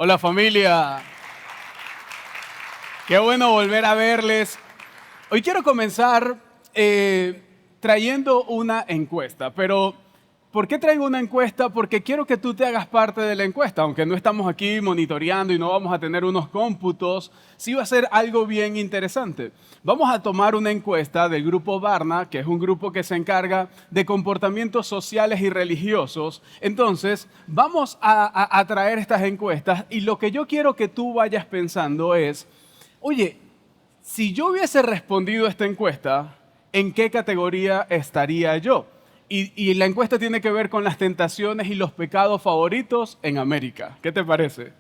Hola familia, qué bueno volver a verles. Hoy quiero comenzar trayendo una encuesta, pero ¿por qué traigo una encuesta? Porque quiero que tú te hagas parte de la encuesta, aunque no estamos aquí monitoreando y no vamos a tener unos cómputos, sí va a ser algo bien interesante. Vamos a tomar una encuesta del grupo Barna, que es un grupo que se encarga de comportamientos sociales y religiosos. Entonces, vamos a traer estas encuestas y lo que yo quiero que tú vayas pensando es, oye, si yo hubiese respondido esta encuesta, ¿en qué categoría estaría yo? Y la encuesta tiene que ver con las tentaciones y los pecados favoritos en América. ¿Qué te parece?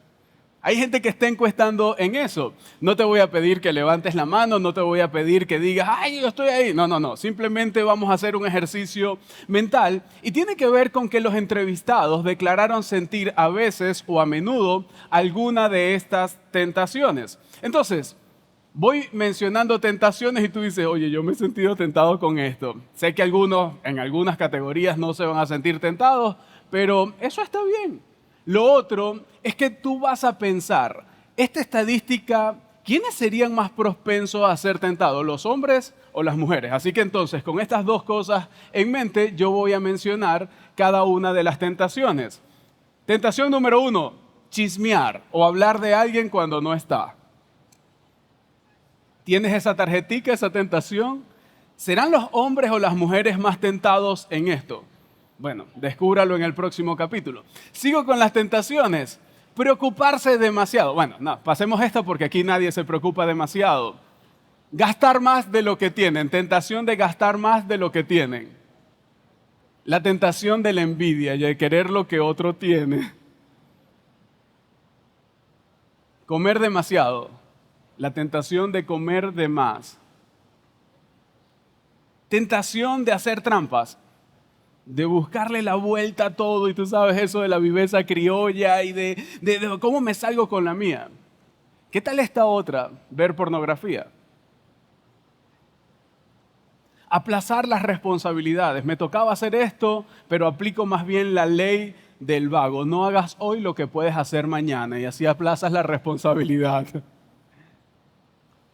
Hay gente que está encuestando en eso. No te voy a pedir que levantes la mano, no te voy a pedir que digas, ay, yo estoy ahí. No, no, no. Simplemente vamos a hacer un ejercicio mental y tiene que ver con que los entrevistados declararon sentir a veces o a menudo alguna de estas tentaciones. Entonces, voy mencionando tentaciones y tú dices, oye, yo me he sentido tentado con esto. Sé que algunos en algunas categorías no se van a sentir tentados, pero eso está bien. Lo otro es que tú vas a pensar, esta estadística, ¿quiénes serían más propensos a ser tentados, los hombres o las mujeres? Así que entonces, con estas dos cosas en mente, yo voy a mencionar cada una de las tentaciones. Tentación número 1, chismear o hablar de alguien cuando no está. ¿Tienes esa tarjetica, esa tentación? ¿Serán los hombres o las mujeres más tentados en esto? Bueno, descúbralo en el próximo capítulo. Sigo con las tentaciones. Preocuparse demasiado. Bueno, no, pasemos esto porque aquí nadie se preocupa demasiado. Gastar más de lo que tienen. Tentación de gastar más de lo que tienen. La tentación de la envidia y de querer lo que otro tiene. Comer demasiado. La tentación de comer de más. Tentación de hacer trampas, de buscarle la vuelta a todo, y tú sabes eso de la viveza criolla y de cómo me salgo con la mía. ¿Qué tal esta otra? Ver pornografía. Aplazar las responsabilidades. Me tocaba hacer esto, pero aplico más bien la ley del vago. No hagas hoy lo que puedes hacer mañana y así aplazas la responsabilidad.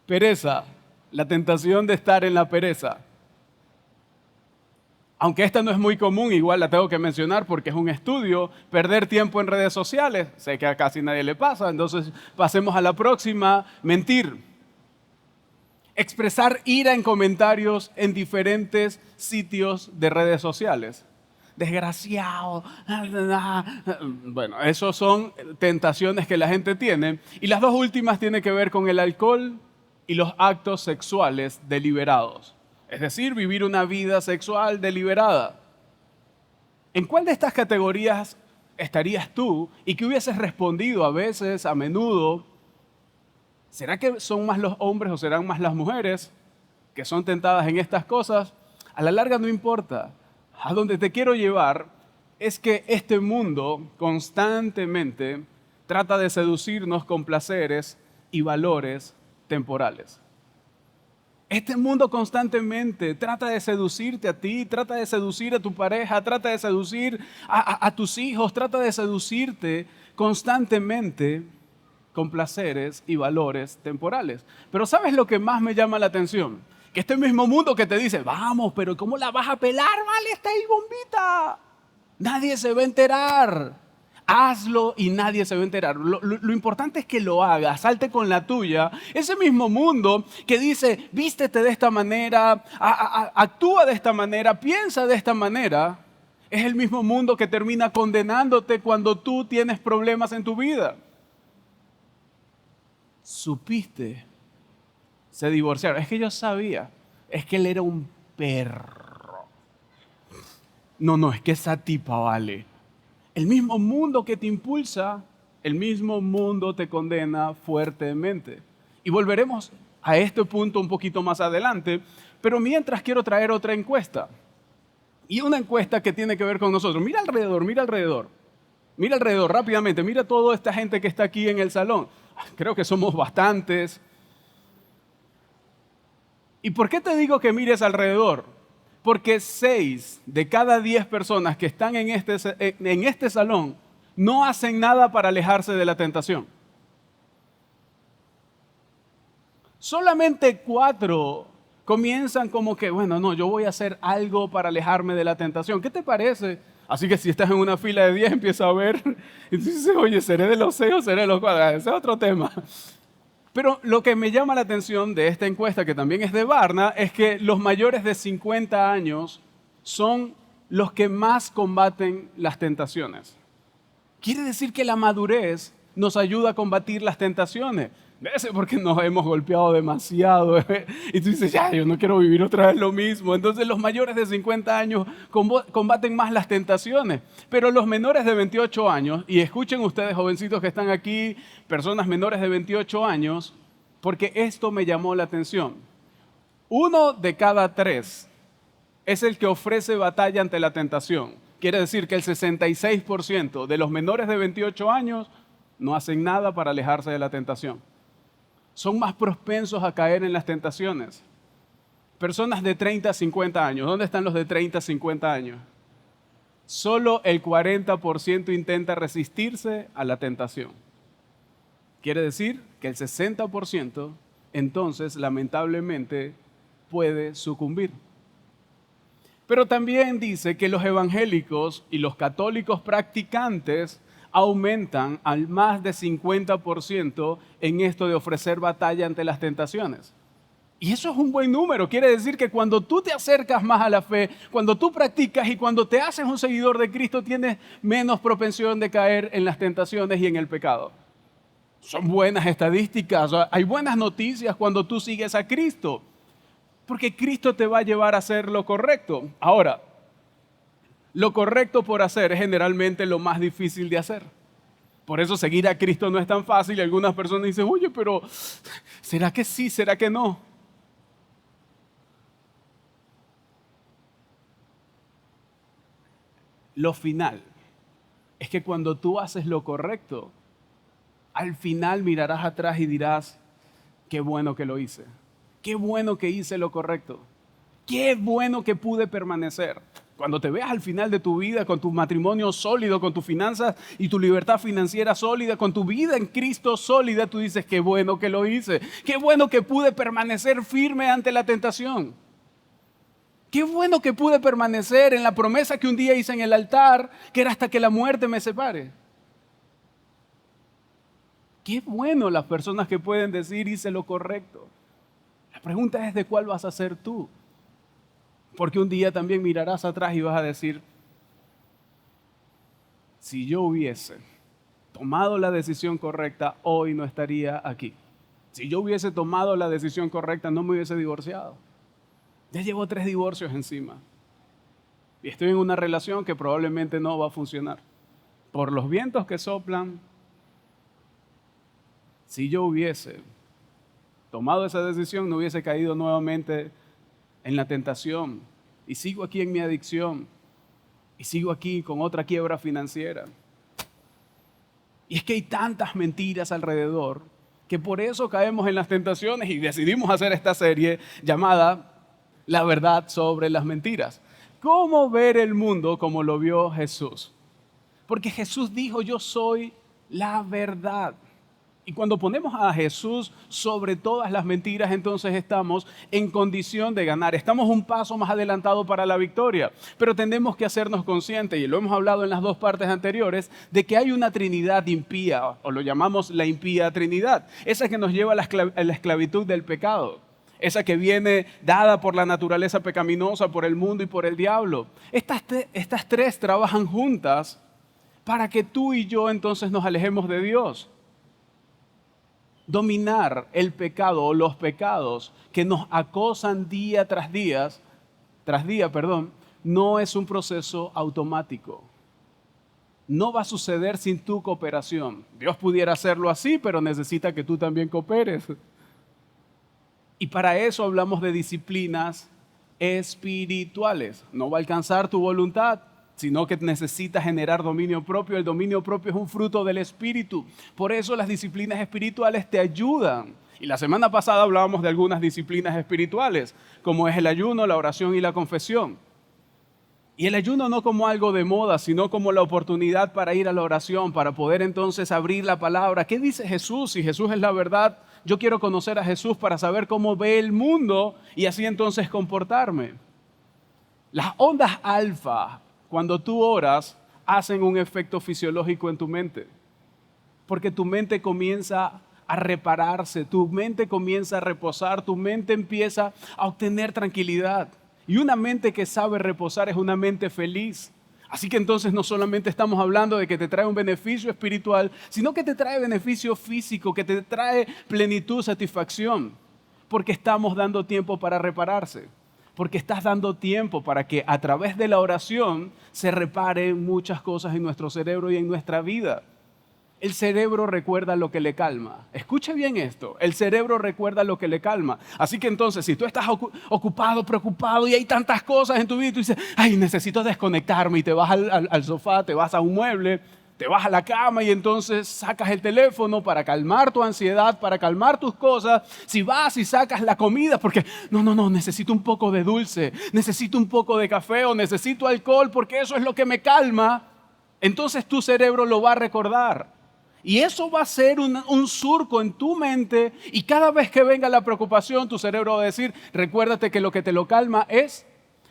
Pereza, la tentación de estar en la pereza. Aunque esta no es muy común, igual la tengo que mencionar porque es un estudio, perder tiempo en redes sociales, sé que a casi nadie le pasa, entonces pasemos a la próxima, mentir. Expresar ira en comentarios en diferentes sitios de redes sociales. Desgraciado. Bueno, esos son tentaciones que la gente tiene. Y las dos últimas tienen que ver con el alcohol y los actos sexuales deliberados. Es decir, vivir una vida sexual deliberada. ¿En cuál de estas categorías estarías tú y que hubieses respondido a veces, a menudo? ¿Será que son más los hombres o serán más las mujeres que son tentadas en estas cosas? A la larga no importa. A donde te quiero llevar es que este mundo constantemente trata de seducirnos con placeres y valores temporales. Este mundo constantemente trata de seducirte a ti, trata de seducir a tu pareja, trata de seducir a tus hijos, trata de seducirte constantemente con placeres y valores temporales. Pero ¿sabes lo que más me llama la atención? Que este mismo mundo que te dice, vamos, pero ¿cómo la vas a pelar? Vale, está ahí bombita. Nadie se va a enterar. Hazlo y nadie se va a enterar. Lo importante es que lo hagas, salte con la tuya. Ese mismo mundo que dice, vístete de esta manera, actúa de esta manera, piensa de esta manera, es el mismo mundo que termina condenándote cuando tú tienes problemas en tu vida. Supiste, se divorciaron. Es que yo sabía, es que él era un perro. No, es que esa tipa vale. El mismo mundo que te impulsa, el mismo mundo te condena fuertemente. Y volveremos a este punto un poquito más adelante, pero mientras quiero traer otra encuesta. Y una encuesta que tiene que ver con nosotros. Mira alrededor, mira alrededor. Mira alrededor rápidamente, mira toda esta gente que está aquí en el salón. Creo que somos bastantes. ¿Y por qué te digo que mires alrededor? Porque 6 de cada 10 personas que están en este salón no hacen nada para alejarse de la tentación. Solamente 4 comienzan como que, bueno, no, yo voy a hacer algo para alejarme de la tentación. ¿Qué te parece? Así que si estás en una fila de 10, empieza a ver y dices, oye, ¿seré de los 6 o seré de los 4? Ese es otro tema. Pero lo que me llama la atención de esta encuesta, que también es de Barna, es que los mayores de 50 años son los que más combaten las tentaciones. Quiere decir que la madurez nos ayuda a combatir las tentaciones. Debe ser porque nos hemos golpeado demasiado. Y tú dices, ya, yo no quiero vivir otra vez lo mismo. Entonces los mayores de 50 años combaten más las tentaciones. Pero los menores de 28 años, y escuchen ustedes, jovencitos que están aquí, personas menores de 28 años, porque esto me llamó la atención. 1 de cada 3 es el que ofrece batalla ante la tentación. Quiere decir que el 66% de los menores de 28 años no hacen nada para alejarse de la tentación. Son más propensos a caer en las tentaciones. Personas de 30 a 50 años. ¿Dónde están los de 30 a 50 años? Solo el 40% intenta resistirse a la tentación. Quiere decir que el 60% entonces lamentablemente puede sucumbir. Pero también dice que los evangélicos y los católicos practicantes aumentan al más de 50% en esto de ofrecer batalla ante las tentaciones. Y eso es un buen número. Quiere decir que cuando tú te acercas más a la fe, cuando tú practicas y cuando te haces un seguidor de Cristo, tienes menos propensión de caer en las tentaciones y en el pecado. Son buenas estadísticas. Hay buenas noticias cuando tú sigues a Cristo, porque Cristo te va a llevar a hacer lo correcto. Ahora, lo correcto por hacer es generalmente lo más difícil de hacer. Por eso seguir a Cristo no es tan fácil y algunas personas dicen, oye, pero ¿será que sí? ¿Será que no? Lo final es que cuando tú haces lo correcto, al final mirarás atrás y dirás, qué bueno que lo hice. Qué bueno que hice lo correcto. Qué bueno que pude permanecer. Cuando te veas al final de tu vida con tu matrimonio sólido, con tus finanzas y tu libertad financiera sólida, con tu vida en Cristo sólida, tú dices, qué bueno que lo hice. Qué bueno que pude permanecer firme ante la tentación. Qué bueno que pude permanecer en la promesa que un día hice en el altar, que era hasta que la muerte me separe. Qué bueno las personas que pueden decir, hice lo correcto. La pregunta es, ¿de cuál vas a ser tú? Porque un día también mirarás atrás y vas a decir, si yo hubiese tomado la decisión correcta, hoy no estaría aquí. Si yo hubiese tomado la decisión correcta, no me hubiese divorciado. Ya llevo 3 divorcios encima. Y estoy en una relación que probablemente no va a funcionar. Por los vientos que soplan, si yo hubiese tomado esa decisión, no hubiese caído nuevamente en la tentación, y sigo aquí en mi adicción, y sigo aquí con otra quiebra financiera. Y es que hay tantas mentiras alrededor, que por eso caemos en las tentaciones y decidimos hacer esta serie llamada La verdad sobre las mentiras. ¿Cómo ver el mundo como lo vio Jesús? Porque Jesús dijo, yo soy la verdad. Y cuando ponemos a Jesús sobre todas las mentiras, entonces estamos en condición de ganar. Estamos un paso más adelantado para la victoria. Pero tenemos que hacernos conscientes, y lo hemos hablado en las 2 partes anteriores, de que hay una Trinidad impía, o lo llamamos la impía Trinidad. Esa que nos lleva a la esclavitud del pecado. Esa que viene dada por la naturaleza pecaminosa, por el mundo y por el diablo. Estas 3 trabajan juntas para que tú y yo entonces nos alejemos de Dios. Dominar el pecado o los pecados que nos acosan día tras día, no es un proceso automático. No va a suceder sin tu cooperación. Dios pudiera hacerlo así, pero necesita que tú también cooperes. Y para eso hablamos de disciplinas espirituales. No va a alcanzar tu voluntad, sino que necesitas generar dominio propio. El dominio propio es un fruto del Espíritu. Por eso las disciplinas espirituales te ayudan. Y la semana pasada hablábamos de algunas disciplinas espirituales, como es el ayuno, la oración y la confesión. Y el ayuno no como algo de moda, sino como la oportunidad para ir a la oración, para poder entonces abrir la palabra. ¿Qué dice Jesús? Si Jesús es la verdad, yo quiero conocer a Jesús para saber cómo ve el mundo y así entonces comportarme. Las ondas alfa, cuando tú oras, hacen un efecto fisiológico en tu mente. Porque tu mente comienza a repararse, tu mente comienza a reposar, tu mente empieza a obtener tranquilidad. Y una mente que sabe reposar es una mente feliz. Así que entonces no solamente estamos hablando de que te trae un beneficio espiritual, sino que te trae beneficio físico, que te trae plenitud, satisfacción. Porque estamos dando tiempo para repararse. Porque estás dando tiempo para que a través de la oración se reparen muchas cosas en nuestro cerebro y en nuestra vida. El cerebro recuerda lo que le calma. Escuche bien esto. El cerebro recuerda lo que le calma. Así que entonces, si tú estás ocupado, preocupado y hay tantas cosas en tu vida y tú dices, ay, necesito desconectarme y te vas al sofá, te vas a un mueble, te vas a la cama y entonces sacas el teléfono para calmar tu ansiedad, para calmar tus cosas. Si vas y sacas la comida porque, no, necesito un poco de dulce, necesito un poco de café o necesito alcohol porque eso es lo que me calma, entonces tu cerebro lo va a recordar. Y eso va a ser un surco en tu mente y cada vez que venga la preocupación, tu cerebro va a decir, recuérdate que lo que te lo calma es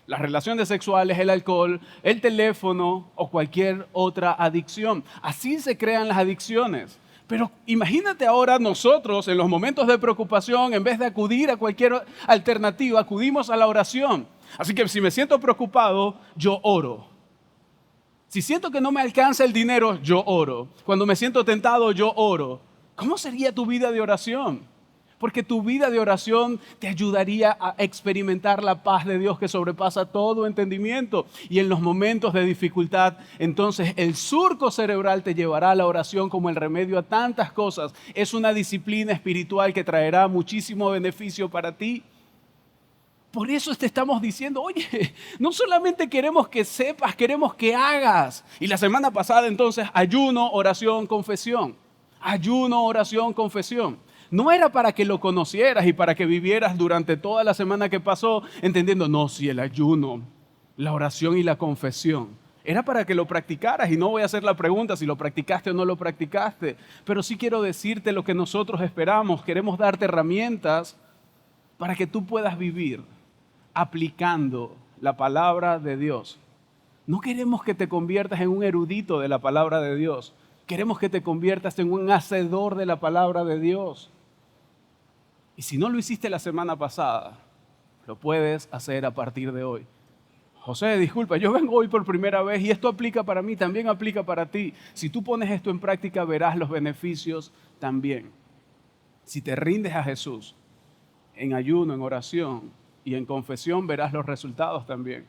las relaciones sexuales, el alcohol, el teléfono o cualquier otra adicción. Así se crean las adicciones. Pero imagínate ahora nosotros en los momentos de preocupación, en vez de acudir a cualquier alternativa, acudimos a la oración. Así que si me siento preocupado, yo oro. Si siento que no me alcanza el dinero, yo oro. Cuando me siento tentado, yo oro. ¿Cómo sería tu vida de oración? Porque tu vida de oración te ayudaría a experimentar la paz de Dios que sobrepasa todo entendimiento. Y en los momentos de dificultad, entonces el surco cerebral te llevará a la oración como el remedio a tantas cosas. Es una disciplina espiritual que traerá muchísimo beneficio para ti. Por eso te estamos diciendo, oye, no solamente queremos que sepas, queremos que hagas. Y la semana pasada entonces, ayuno, oración, confesión. Ayuno, oración, confesión. No era para que lo conocieras y para que vivieras durante toda la semana que pasó entendiendo, no, si el ayuno, la oración y la confesión. Era para que lo practicaras y no voy a hacer la pregunta si lo practicaste o no lo practicaste. Pero sí quiero decirte lo que nosotros esperamos. Queremos darte herramientas para que tú puedas vivir aplicando la palabra de Dios. No queremos que te conviertas en un erudito de la palabra de Dios. Queremos que te conviertas en un hacedor de la palabra de Dios. Y si no lo hiciste la semana pasada, lo puedes hacer a partir de hoy. José, disculpa, yo vengo hoy por primera vez y esto aplica para mí, también aplica para ti. Si tú pones esto en práctica, verás los beneficios también. Si te rindes a Jesús en ayuno, en oración y en confesión, verás los resultados también.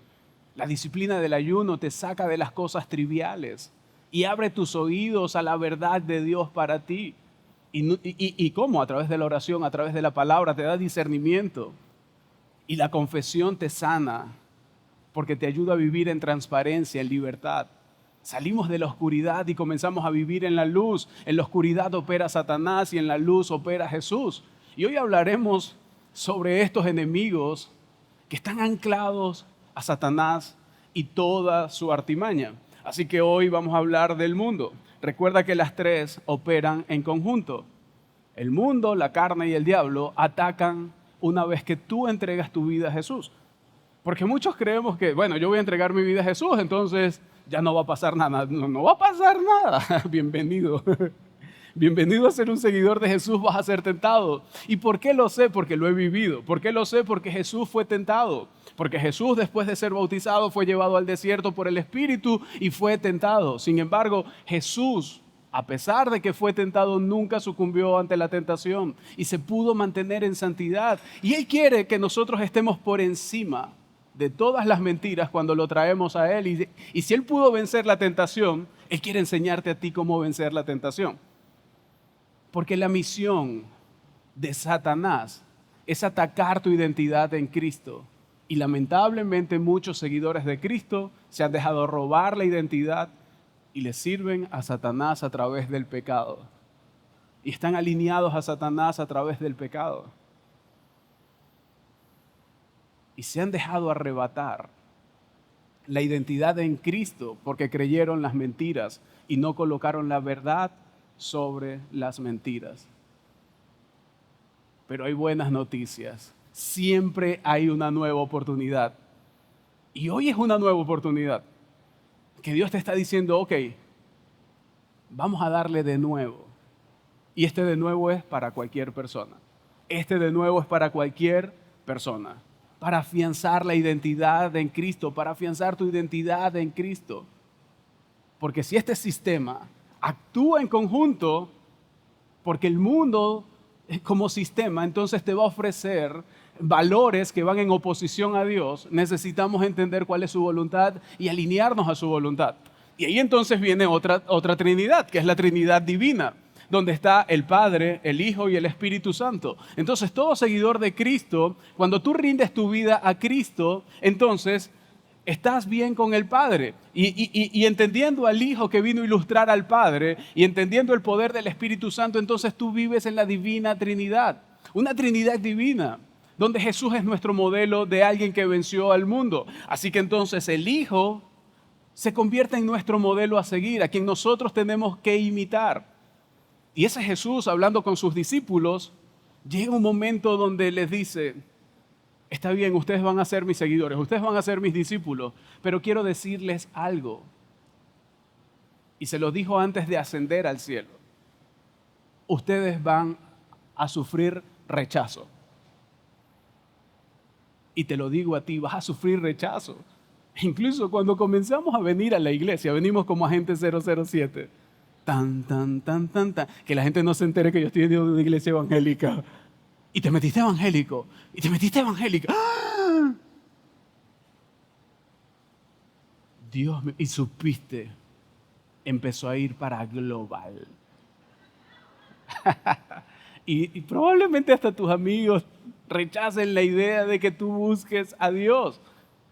La disciplina del ayuno te saca de las cosas triviales y abre tus oídos a la verdad de Dios para ti. ¿Y cómo? A través de la oración, a través de la palabra, te da discernimiento. Y la confesión te sana porque te ayuda a vivir en transparencia, en libertad. Salimos de la oscuridad y comenzamos a vivir en la luz. En la oscuridad opera Satanás y en la luz opera Jesús. Y hoy hablaremos sobre estos enemigos que están anclados a Satanás y toda su artimaña. Así que hoy vamos a hablar del mundo. Recuerda que las tres operan en conjunto. El mundo, la carne y el diablo atacan una vez que tú entregas tu vida a Jesús. Porque muchos creemos que, bueno, yo voy a entregar mi vida a Jesús, entonces ya no va a pasar nada. No va a pasar nada. Bienvenido. Bienvenido a ser un seguidor de Jesús, vas a ser tentado. ¿Y por qué lo sé? Porque lo he vivido. ¿Por qué lo sé? Porque Jesús fue tentado. Porque Jesús, después de ser bautizado, fue llevado al desierto por el Espíritu y fue tentado. Sin embargo, Jesús, a pesar de que fue tentado, nunca sucumbió ante la tentación y se pudo mantener en santidad. Y Él quiere que nosotros estemos por encima de todas las mentiras cuando lo traemos a Él. Y si Él pudo vencer la tentación, Él quiere enseñarte a ti cómo vencer la tentación. Porque la misión de Satanás es atacar tu identidad en Cristo. Y lamentablemente muchos seguidores de Cristo se han dejado robar la identidad y le sirven a Satanás a través del pecado. Y están alineados a Satanás a través del pecado. Y se han dejado arrebatar la identidad en Cristo porque creyeron las mentiras y no colocaron la verdad sobre las mentiras. Pero hay buenas noticias. Siempre hay una nueva oportunidad. Y hoy es una nueva oportunidad. Que Dios te está diciendo, ok, vamos a darle de nuevo. Y este de nuevo es para cualquier persona. Este de nuevo es para cualquier persona. Para afianzar la identidad en Cristo, para afianzar tu identidad en Cristo. Porque si este sistema actúa en conjunto, porque el mundo como sistema entonces te va a ofrecer valores que van en oposición a Dios, necesitamos entender cuál es su voluntad y alinearnos a su voluntad. Y ahí entonces viene otra Trinidad, que es la Trinidad divina, donde está el Padre, el Hijo y el Espíritu Santo. Entonces todo seguidor de Cristo, cuando tú rindes tu vida a Cristo, entonces estás bien con el Padre. Y entendiendo al Hijo que vino a ilustrar al Padre y entendiendo el poder del Espíritu Santo, entonces tú vives en la divina Trinidad. Una Trinidad divina, donde Jesús es nuestro modelo de alguien que venció al mundo. Así que entonces el Hijo se convierte en nuestro modelo a seguir, a quien nosotros tenemos que imitar. Y ese Jesús, hablando con sus discípulos, llega un momento donde les dice, está bien, ustedes van a ser mis seguidores, ustedes van a ser mis discípulos, pero quiero decirles algo. Y se lo dijo antes de ascender al cielo. Ustedes van a sufrir rechazo. Y te lo digo a ti, vas a sufrir rechazo. Incluso cuando comenzamos a venir a la iglesia, venimos como agente 007. Tan, que la gente no se entere que yo estoy en una iglesia evangélica. Y te metiste evangélico. Y te metiste evangélica. ¡Ah! Dios mío. Y supiste. Empezó a ir para global. y probablemente hasta tus amigos rechacen la idea de que tú busques a Dios.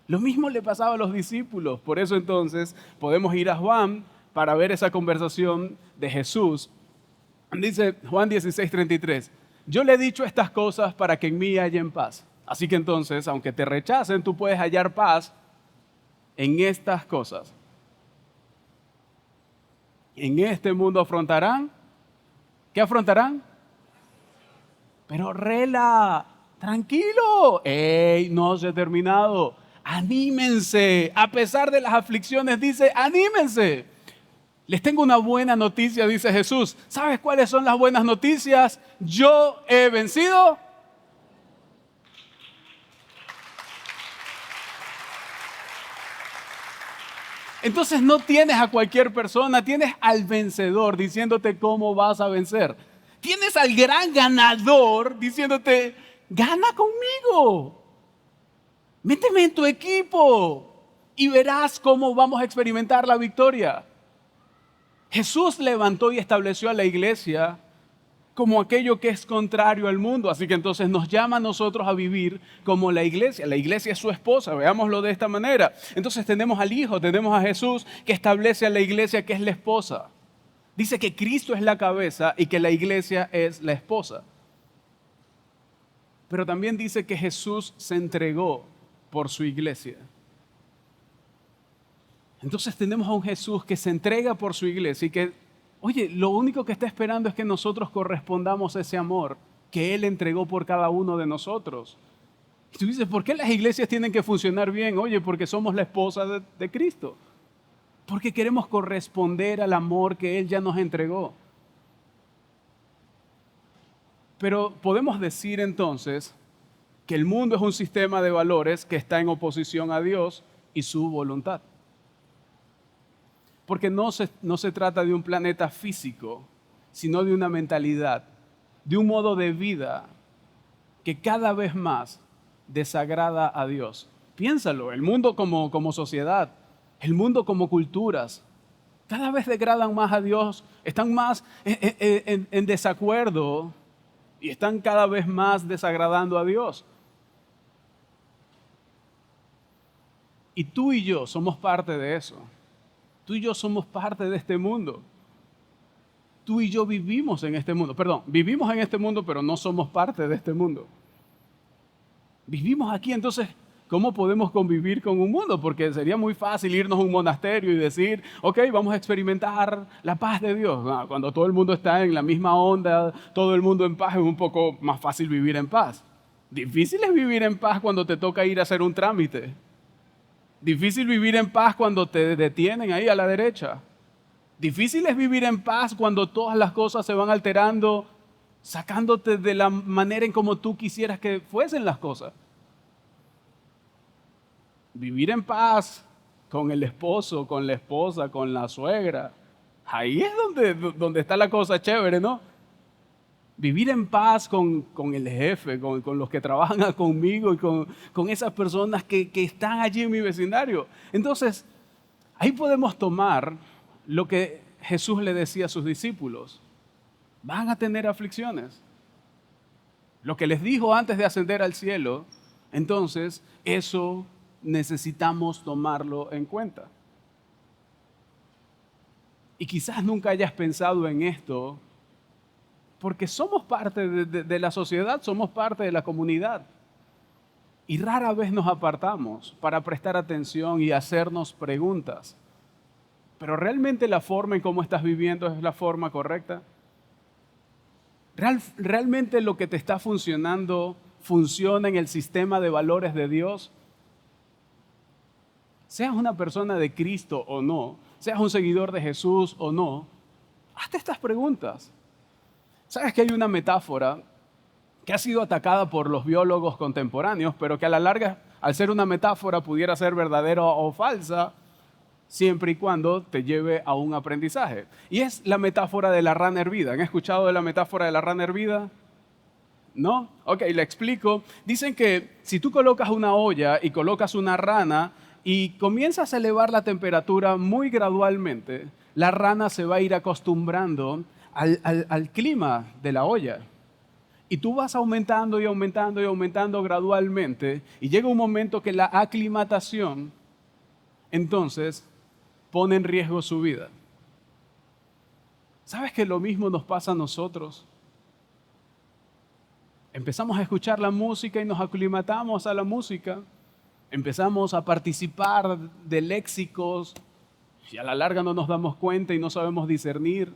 Lo mismo le pasaba a los discípulos. Por eso entonces podemos ir a Juan para ver esa conversación de Jesús. Dice Juan 16:33. Yo le he dicho estas cosas para que en mí hayan paz. Así que entonces, aunque te rechacen, tú puedes hallar paz en estas cosas. En este mundo afrontarán. ¿Qué afrontarán? Pero tranquilo. ¡Ey! No se ha terminado. Anímense. A pesar de las aflicciones, dice, anímense. Les tengo una buena noticia, dice Jesús. ¿Sabes cuáles son las buenas noticias? Yo he vencido. Entonces no tienes a cualquier persona, tienes al vencedor diciéndote cómo vas a vencer. Tienes al gran ganador diciéndote, gana conmigo. Méteme en tu equipo y verás cómo vamos a experimentar la victoria. Jesús levantó y estableció a la iglesia como aquello que es contrario al mundo. Así que entonces nos llama a nosotros a vivir como la iglesia. La iglesia es su esposa, veámoslo de esta manera. Entonces tenemos al Hijo, tenemos a Jesús que establece a la iglesia que es la esposa. Dice que Cristo es la cabeza y que la iglesia es la esposa. Pero también dice que Jesús se entregó por su iglesia. Entonces tenemos a un Jesús que se entrega por su iglesia y que, oye, lo único que está esperando es que nosotros correspondamos a ese amor que Él entregó por cada uno de nosotros. Y tú dices, ¿por qué las iglesias tienen que funcionar bien? Oye, porque somos la esposa de Cristo. Porque queremos corresponder al amor que Él ya nos entregó. Pero podemos decir entonces que el mundo es un sistema de valores que está en oposición a Dios y su voluntad. Porque no se trata de un planeta físico, sino de una mentalidad, de un modo de vida que cada vez más desagrada a Dios. Piénsalo, el mundo como sociedad, el mundo como culturas, cada vez degradan más a Dios, están más en desacuerdo y están cada vez más desagradando a Dios. Y tú y yo somos parte de eso. Tú y yo somos parte de este mundo. Tú y yo vivimos en este mundo. Vivimos en este mundo, pero no somos parte de este mundo. Vivimos aquí, entonces ¿Cómo podemos convivir con un mundo? Porque sería muy fácil irnos a un monasterio y decir, ok, vamos a experimentar la paz de Dios. No, cuando todo el mundo está en la misma onda, todo el mundo en paz, es un poco más fácil vivir en paz. Difícil es vivir en paz cuando te toca ir a hacer un trámite. Difícil vivir en paz cuando te detienen ahí a la derecha. Difícil es vivir en paz cuando todas las cosas se van alterando, sacándote de la manera en como tú quisieras que fuesen las cosas. Vivir en paz con el esposo, con la esposa, con la suegra. Ahí es donde está la cosa chévere, ¿no? Vivir en paz con el jefe, con los que trabajan conmigo y con esas personas que están allí en mi vecindario. Entonces, ahí podemos tomar lo que Jesús le decía a sus discípulos. Van a tener aflicciones. Lo que les dijo antes de ascender al cielo, entonces eso necesitamos tomarlo en cuenta. Y quizás nunca hayas pensado en esto, porque somos parte de la sociedad, somos parte de la comunidad. Y rara vez nos apartamos para prestar atención y hacernos preguntas. Pero ¿realmente la forma en cómo estás viviendo es la forma correcta? ¿Realmente lo que te está funcionando funciona en el sistema de valores de Dios? Seas una persona de Cristo o no, seas un seguidor de Jesús o no, hazte estas preguntas. ¿Sabes que hay una metáfora que ha sido atacada por los biólogos contemporáneos, pero que a la larga, al ser una metáfora, pudiera ser verdadera o falsa, siempre y cuando te lleve a un aprendizaje? Y es la metáfora de la rana hervida. ¿Han escuchado de la metáfora de la rana hervida? ¿No? Ok, le explico. Dicen que si tú colocas una olla y colocas una rana y comienzas a elevar la temperatura muy gradualmente, la rana se va a ir acostumbrando al clima de la olla. Y tú vas aumentando y aumentando y aumentando gradualmente y llega un momento que la aclimatación entonces pone en riesgo su vida. ¿Sabes que lo mismo nos pasa a nosotros? Empezamos a escuchar la música y nos aclimatamos a la música. Empezamos a participar de léxicos y a la larga no nos damos cuenta y no sabemos discernir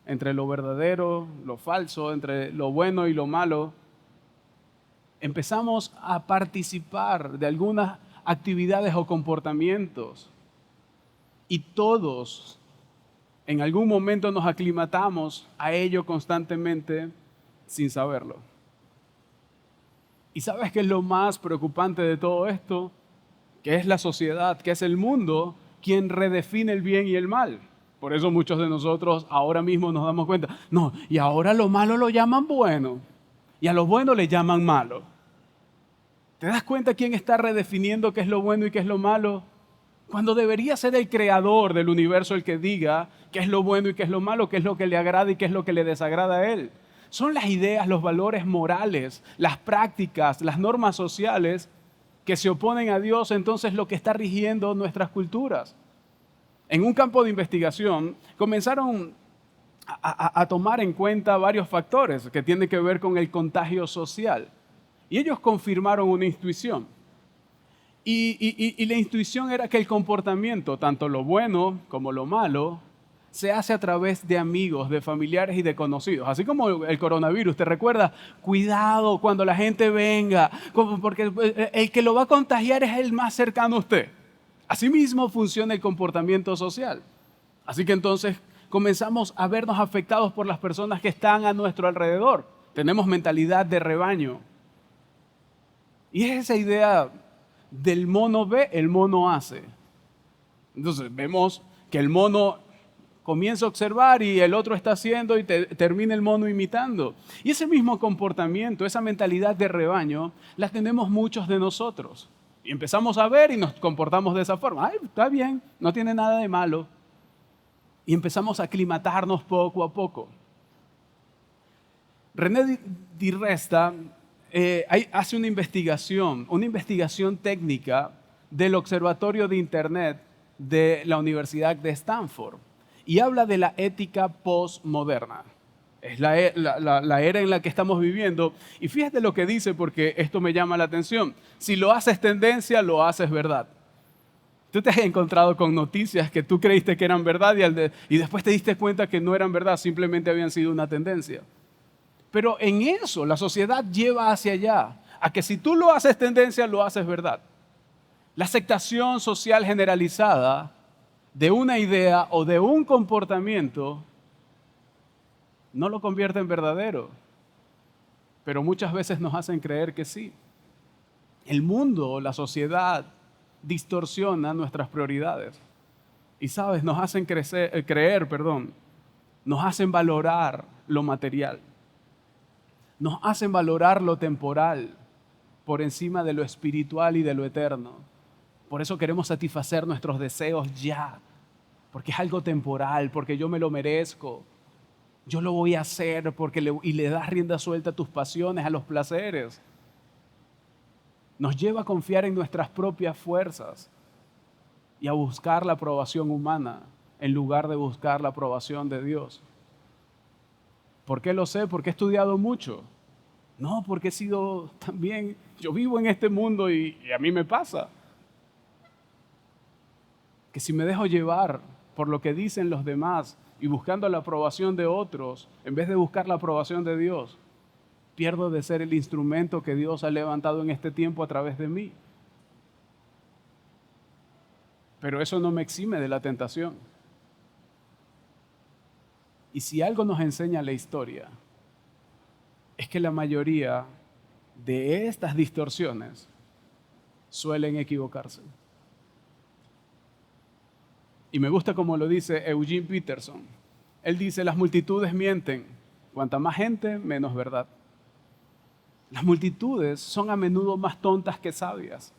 entre lo verdadero, lo falso, entre lo bueno y lo malo. Empezamos a participar de algunas actividades o comportamientos y todos en algún momento nos aclimatamos a ello constantemente sin saberlo. ¿Y sabes qué es lo más preocupante de todo esto? Que es la sociedad, que es el mundo quien redefine el bien y el mal. Por eso muchos de nosotros ahora mismo nos damos cuenta, no, y ahora lo malo lo llaman bueno, y a lo bueno le llaman malo. ¿Te das cuenta quién está redefiniendo qué es lo bueno y qué es lo malo? Cuando debería ser el creador del universo el que diga qué es lo bueno y qué es lo malo, qué es lo que le agrada y qué es lo que le desagrada a él. Son las ideas, los valores morales, las prácticas, las normas sociales que se oponen a Dios, entonces lo que está rigiendo nuestras culturas. En un campo de investigación comenzaron a tomar en cuenta varios factores que tienen que ver con el contagio social. Y ellos confirmaron una intuición. Y la intuición era que el comportamiento, tanto lo bueno como lo malo, se hace a través de amigos, de familiares y de conocidos. Así como el coronavirus, ¿te recuerdas? Cuidado cuando la gente venga, porque el que lo va a contagiar es el más cercano a usted. Asimismo funciona el comportamiento social. Así que entonces comenzamos a vernos afectados por las personas que están a nuestro alrededor. Tenemos mentalidad de rebaño. Y es esa idea del mono ve, el mono hace. Entonces vemos que el mono comienza a observar y el otro está haciendo y termina el mono imitando. Y ese mismo comportamiento, esa mentalidad de rebaño, la tenemos muchos de nosotros. Y empezamos a ver y nos comportamos de esa forma. Ay, está bien, no tiene nada de malo. Y empezamos a aclimatarnos poco a poco. René Di Resta hace una investigación técnica del Observatorio de Internet de la Universidad de Stanford y habla de la ética postmoderna. Es la era en la que estamos viviendo. Y fíjate lo que dice, porque esto me llama la atención. Si lo haces tendencia, lo haces verdad. Tú te has encontrado con noticias que tú creíste que eran verdad y después te diste cuenta que no eran verdad, simplemente habían sido una tendencia. Pero en eso la sociedad lleva hacia allá, a que si tú lo haces tendencia, lo haces verdad. La aceptación social generalizada de una idea o de un comportamiento no lo convierte en verdadero, pero muchas veces nos hacen creer que sí. El mundo, la sociedad, distorsiona nuestras prioridades. Y sabes, nos hacen nos hacen valorar lo material. Nos hacen valorar lo temporal por encima de lo espiritual y de lo eterno. Por eso queremos satisfacer nuestros deseos ya, porque es algo temporal, porque yo me lo merezco. Yo lo voy a hacer y le das rienda suelta a tus pasiones, a los placeres. Nos lleva a confiar en nuestras propias fuerzas y a buscar la aprobación humana en lugar de buscar la aprobación de Dios. ¿Por qué lo sé? Porque he estudiado mucho. No, porque he sido también, yo vivo en este mundo y a mí me pasa. Que si me dejo llevar por lo que dicen los demás y buscando la aprobación de otros, en vez de buscar la aprobación de Dios, pierdo de ser el instrumento que Dios ha levantado en este tiempo a través de mí. Pero eso no me exime de la tentación. Y si algo nos enseña la historia, es que la mayoría de estas distorsiones suelen equivocarse. Y me gusta como lo dice Eugene Peterson. Él dice, las multitudes mienten. Cuanta más gente, menos verdad. Las multitudes son a menudo más tontas que sabias.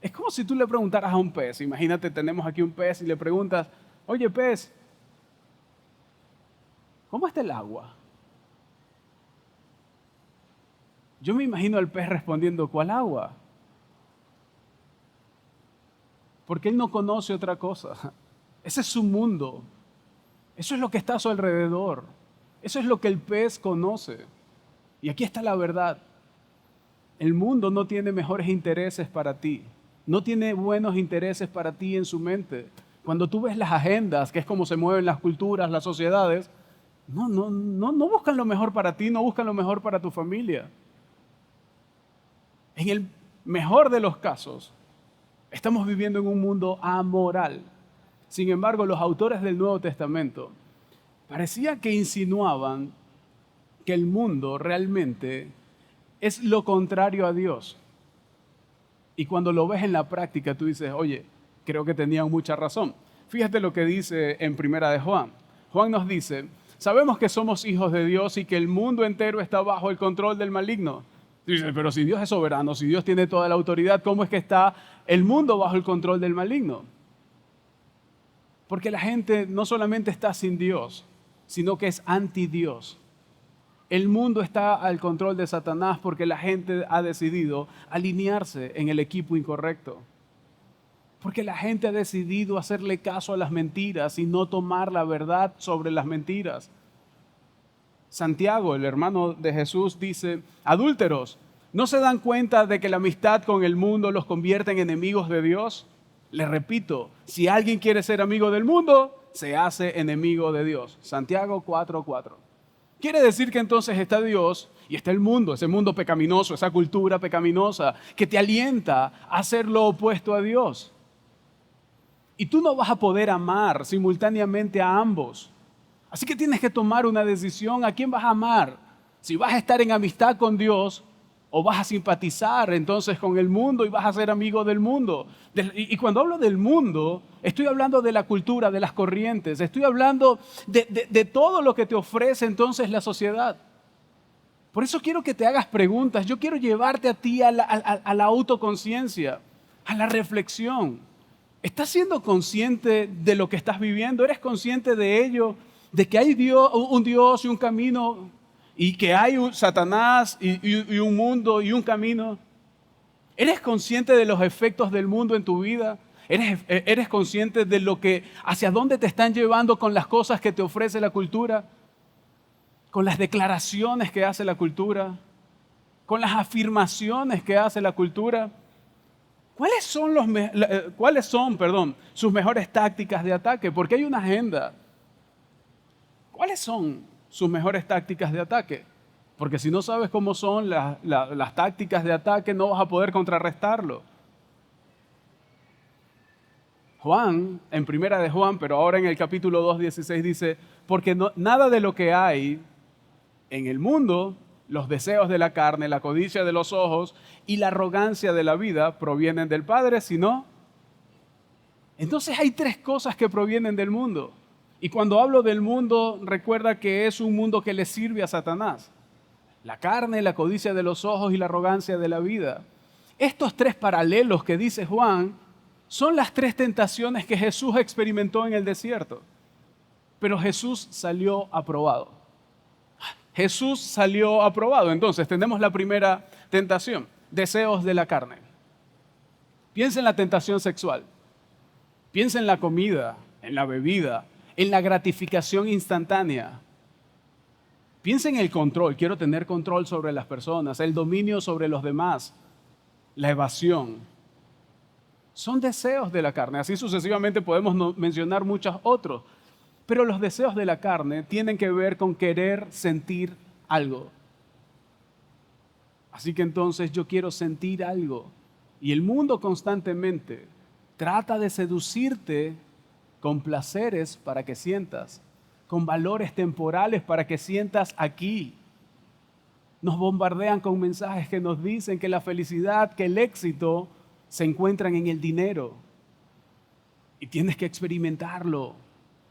Es como si tú le preguntaras a un pez. Imagínate, tenemos aquí un pez y le preguntas, oye pez, ¿cómo está el agua? Yo me imagino al pez respondiendo, ¿cuál agua? Porque él no conoce otra cosa. Ese es su mundo. Eso es lo que está a su alrededor. Eso es lo que el pez conoce. Y aquí está la verdad. El mundo no tiene mejores intereses para ti. No tiene buenos intereses para ti en su mente. Cuando tú ves las agendas, que es como se mueven las culturas, las sociedades, no buscan lo mejor para ti, no buscan lo mejor para tu familia. En el mejor de los casos, estamos viviendo en un mundo amoral. Sin embargo, los autores del Nuevo Testamento parecía que insinuaban que el mundo realmente es lo contrario a Dios. Y cuando lo ves en la práctica, tú dices, oye, creo que tenían mucha razón. Fíjate lo que dice en Primera de Juan. Juan nos dice, sabemos que somos hijos de Dios y que el mundo entero está bajo el control del maligno. Dice, pero si Dios es soberano, si Dios tiene toda la autoridad, ¿cómo es que está el mundo bajo el control del maligno? Porque la gente no solamente está sin Dios, sino que es anti Dios. El mundo está al control de Satanás porque la gente ha decidido alinearse en el equipo incorrecto. Porque la gente ha decidido hacerle caso a las mentiras y no tomar la verdad sobre las mentiras. Santiago, el hermano de Jesús, dice, adúlteros, ¿no se dan cuenta de que la amistad con el mundo los convierte en enemigos de Dios? Les repito, si alguien quiere ser amigo del mundo, se hace enemigo de Dios. Santiago 4:4. Quiere decir que entonces está Dios y está el mundo, ese mundo pecaminoso, esa cultura pecaminosa que te alienta a hacer lo opuesto a Dios. Y tú no vas a poder amar simultáneamente a ambos. Así que tienes que tomar una decisión a quién vas a amar. Si vas a estar en amistad con Dios o vas a simpatizar entonces con el mundo y vas a ser amigo del mundo. Y cuando hablo del mundo, estoy hablando de la cultura, de las corrientes, estoy hablando de todo lo que te ofrece entonces la sociedad. Por eso quiero que te hagas preguntas. Yo quiero llevarte a ti a la autoconciencia, a la reflexión. ¿Estás siendo consciente de lo que estás viviendo? ¿Eres consciente de ello? De que hay un Dios y un camino y que hay un Satanás y un mundo y un camino. ¿Eres consciente de los efectos del mundo en tu vida? ¿Eres consciente de hacia dónde te están llevando con las cosas que te ofrece la cultura? ¿Con las declaraciones que hace la cultura? ¿Con las afirmaciones que hace la cultura? ¿Cuáles son, sus mejores tácticas de ataque? Porque hay una agenda. ¿Cuáles son sus mejores tácticas de ataque? Porque si no sabes cómo son las tácticas de ataque, no vas a poder contrarrestarlo. Juan, en primera de Juan, pero ahora en el capítulo 2:16 dice, porque nada de lo que hay en el mundo, los deseos de la carne, la codicia de los ojos y la arrogancia de la vida provienen del Padre, sino... Entonces hay tres cosas que provienen del mundo. Y cuando hablo del mundo, recuerda que es un mundo que le sirve a Satanás. La carne, la codicia de los ojos y la arrogancia de la vida. Estos tres paralelos que dice Juan son las tres tentaciones que Jesús experimentó en el desierto. Pero Jesús salió aprobado. Jesús salió aprobado. Entonces tenemos la primera tentación, deseos de la carne. Piensa en la tentación sexual. Piensa en la comida, en la bebida, en la gratificación instantánea. Piensa en el control. Quiero tener control sobre las personas, el dominio sobre los demás, la evasión. Son deseos de la carne. Así sucesivamente podemos mencionar muchos otros. Pero los deseos de la carne tienen que ver con querer sentir algo. Así que entonces yo quiero sentir algo. Y el mundo constantemente trata de seducirte con placeres para que sientas, con valores temporales para que sientas aquí. Nos bombardean con mensajes que nos dicen que la felicidad, que el éxito se encuentran en el dinero. Y tienes que experimentarlo.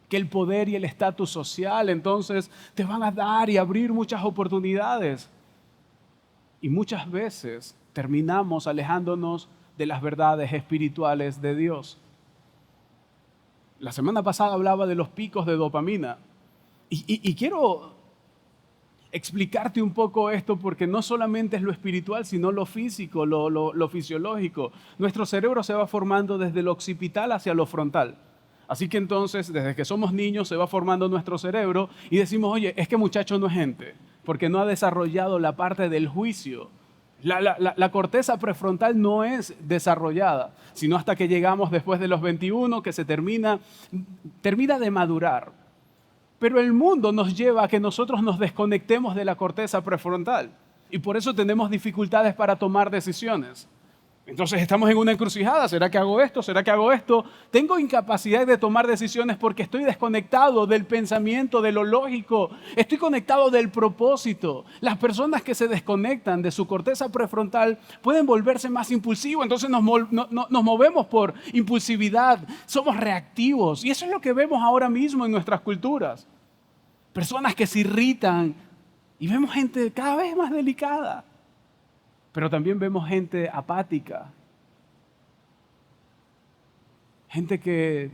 Que el poder y el estatus social entonces te van a dar y abrir muchas oportunidades. Y muchas veces terminamos alejándonos de las verdades espirituales de Dios. La semana pasada hablaba de los picos de dopamina. Y quiero explicarte un poco esto porque no solamente es lo espiritual, sino lo físico, lo fisiológico. Nuestro cerebro se va formando desde lo occipital hacia lo frontal. Así que entonces, desde que somos niños, se va formando nuestro cerebro y decimos, oye, es que muchacho no es gente, porque no ha desarrollado la parte del juicio. La corteza prefrontal no es desarrollada, sino hasta que llegamos después de los 21, que se termina de madurar. Pero el mundo nos lleva a que nosotros nos desconectemos de la corteza prefrontal y por eso tenemos dificultades para tomar decisiones. Entonces estamos en una encrucijada. ¿Será que hago esto? ¿Será que hago esto? Tengo incapacidad de tomar decisiones porque estoy desconectado del pensamiento, de lo lógico. Estoy conectado del propósito. Las personas que se desconectan de su corteza prefrontal pueden volverse más impulsivos. Entonces nos movemos por impulsividad. Somos reactivos. Y eso es lo que vemos ahora mismo en nuestras culturas. Personas que se irritan y vemos gente cada vez más delicada. Pero también vemos gente apática. Gente que,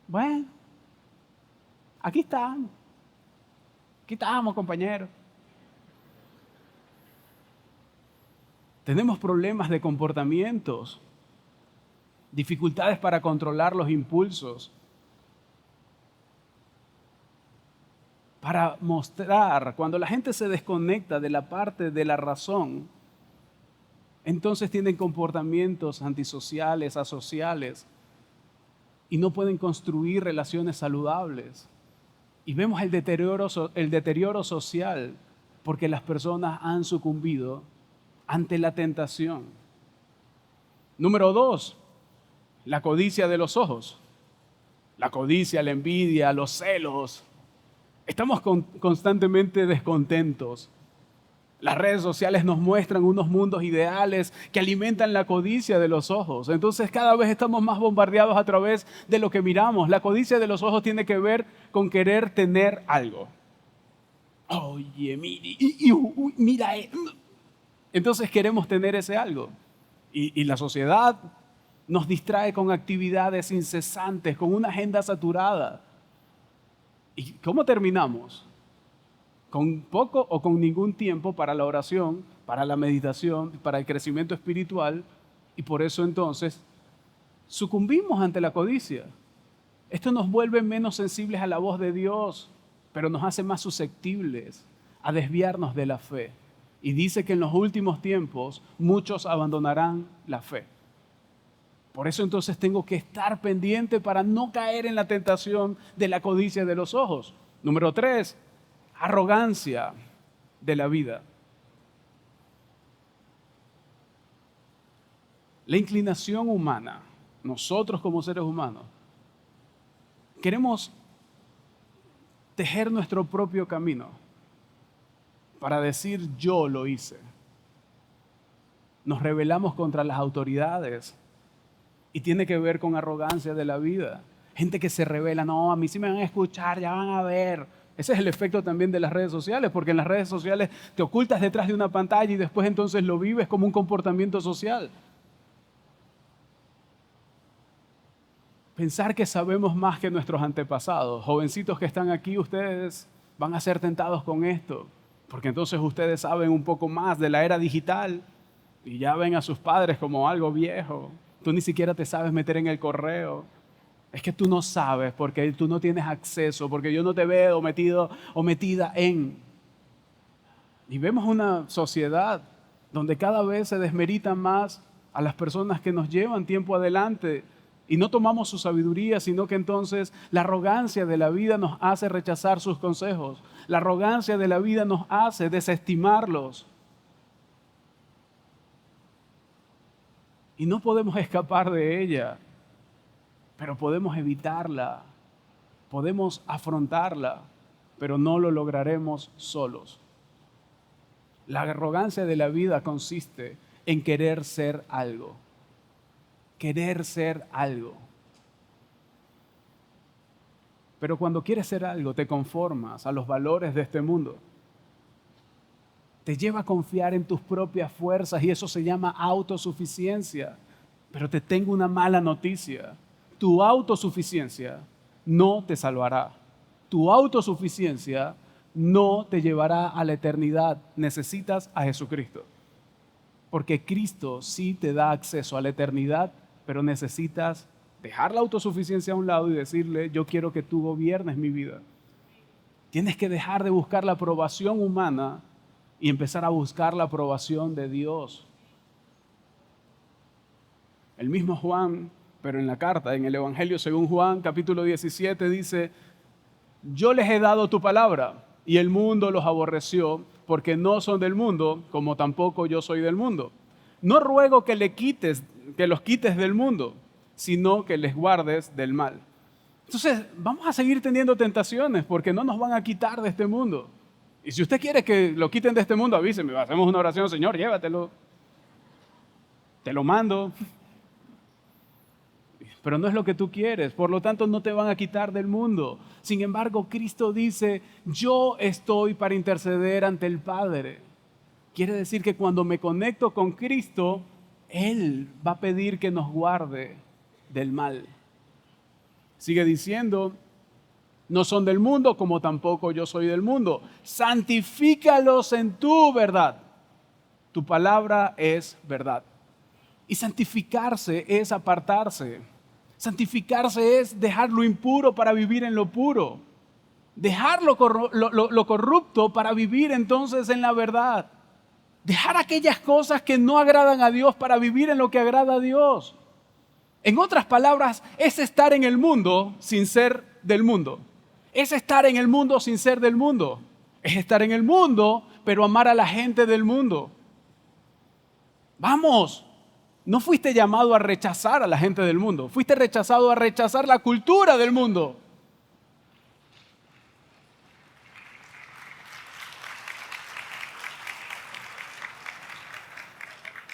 bueno, aquí estamos, compañeros. Tenemos problemas de comportamientos, dificultades para controlar los impulsos, para mostrar, cuando la gente se desconecta de la parte de la razón, entonces tienen comportamientos antisociales, asociales, y no pueden construir relaciones saludables. Y vemos el deterioro social porque las personas han sucumbido ante la tentación. Número 2, la codicia de los ojos. La codicia, la envidia, los celos. Estamos constantemente descontentos. Las redes sociales nos muestran unos mundos ideales que alimentan la codicia de los ojos. Entonces cada vez estamos más bombardeados a través de lo que miramos. La codicia de los ojos tiene que ver con querer tener algo. Oye, mira. Entonces queremos tener ese algo. Y la sociedad nos distrae con actividades incesantes, con una agenda saturada. ¿Y cómo terminamos? Con poco o con ningún tiempo para la oración, para la meditación, para el crecimiento espiritual, y por eso entonces Sucumbimos ante la codicia. Esto nos vuelve menos sensibles a la voz de Dios, pero nos hace más susceptibles a desviarnos de la fe. Y dice que en los últimos tiempos muchos abandonarán la fe. Por eso entonces tengo que estar pendiente para no caer en la tentación de la codicia de los ojos. Número 3, arrogancia de la vida. La inclinación humana, nosotros como seres humanos, queremos tejer nuestro propio camino para decir yo lo hice. Nos rebelamos contra las autoridades y tiene que ver con arrogancia de la vida. Gente que se revela, no, a mí sí me van a escuchar, ya van a ver. Ese es el efecto también de las redes sociales, porque en las redes sociales te ocultas detrás de una pantalla y después entonces lo vives como un comportamiento social. Pensar que sabemos más que nuestros antepasados. Jovencitos que están aquí, ustedes van a ser tentados con esto, porque entonces ustedes saben un poco más de la era digital y ya ven a sus padres como algo viejo. Tú ni siquiera te sabes meter en el correo. Es que tú no sabes porque tú no tienes acceso, porque yo no te veo metido o metida en. Y vemos una sociedad donde cada vez se desmeritan más a las personas que nos llevan tiempo adelante y no tomamos su sabiduría, sino que entonces la arrogancia de la vida nos hace rechazar sus consejos. La arrogancia de la vida nos hace desestimarlos. Y no podemos escapar de ella, pero podemos evitarla, podemos afrontarla, pero no lo lograremos solos. La arrogancia de la vida consiste en querer ser algo. Querer ser algo. Pero cuando quieres ser algo, te conformas a los valores de este mundo. Te lleva a confiar en tus propias fuerzas y eso se llama autosuficiencia. Pero te tengo una mala noticia. Tu autosuficiencia no te salvará. Tu autosuficiencia no te llevará a la eternidad. Necesitas a Jesucristo. Porque Cristo sí te da acceso a la eternidad, pero necesitas dejar la autosuficiencia a un lado y decirle, yo quiero que tú gobiernes mi vida. Tienes que dejar de buscar la aprobación humana y empezar a buscar la aprobación de Dios. El mismo Juan, pero en la carta, en el Evangelio según Juan, capítulo 17, dice, yo les he dado tu palabra y el mundo los aborreció porque no son del mundo, como tampoco yo soy del mundo. No ruego que los quites del mundo, sino que les guardes del mal. Entonces, vamos a seguir teniendo tentaciones porque no nos van a quitar de este mundo. Y si usted quiere que lo quiten de este mundo, avíseme, hacemos una oración, Señor, llévatelo. Te lo mando. Pero no es lo que tú quieres, por lo tanto no te van a quitar del mundo. Sin embargo, Cristo dice, yo estoy para interceder ante el Padre. Quiere decir que cuando me conecto con Cristo, Él va a pedir que nos guarde del mal. Sigue diciendo, no son del mundo como tampoco yo soy del mundo. Santifícalos en tu verdad. Tu palabra es verdad. Y santificarse es apartarse. Santificarse es dejar lo impuro para vivir en lo puro. Dejar lo corrupto para vivir entonces en la verdad. Dejar aquellas cosas que no agradan a Dios para vivir en lo que agrada a Dios. En otras palabras, es estar en el mundo sin ser del mundo. Es estar en el mundo sin ser del mundo. Es estar en el mundo, pero amar a la gente del mundo. Vamos, no fuiste llamado a rechazar a la gente del mundo. Fuiste rechazado a rechazar la cultura del mundo.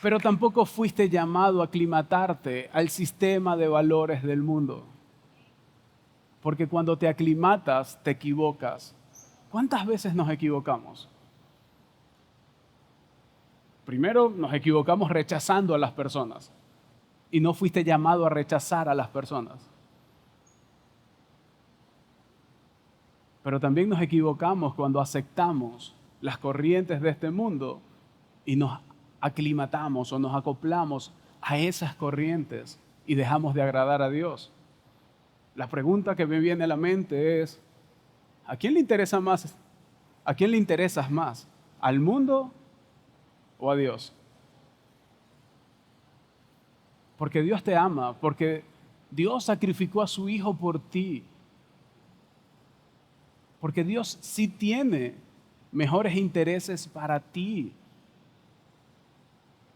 Pero tampoco fuiste llamado a aclimatarte al sistema de valores del mundo. Porque cuando te aclimatas, te equivocas. ¿Cuántas veces nos equivocamos? Primero, nos equivocamos rechazando a las personas. Y no fuiste llamado a rechazar a las personas. Pero también nos equivocamos cuando aceptamos las corrientes de este mundo y nos aclimatamos o nos acoplamos a esas corrientes y dejamos de agradar a Dios. La pregunta que me viene a la mente es, ¿a quién le interesa más? ¿A quién le interesas más? ¿Al mundo o a Dios? Porque Dios te ama, porque Dios sacrificó a su Hijo por ti. Porque Dios sí tiene mejores intereses para ti.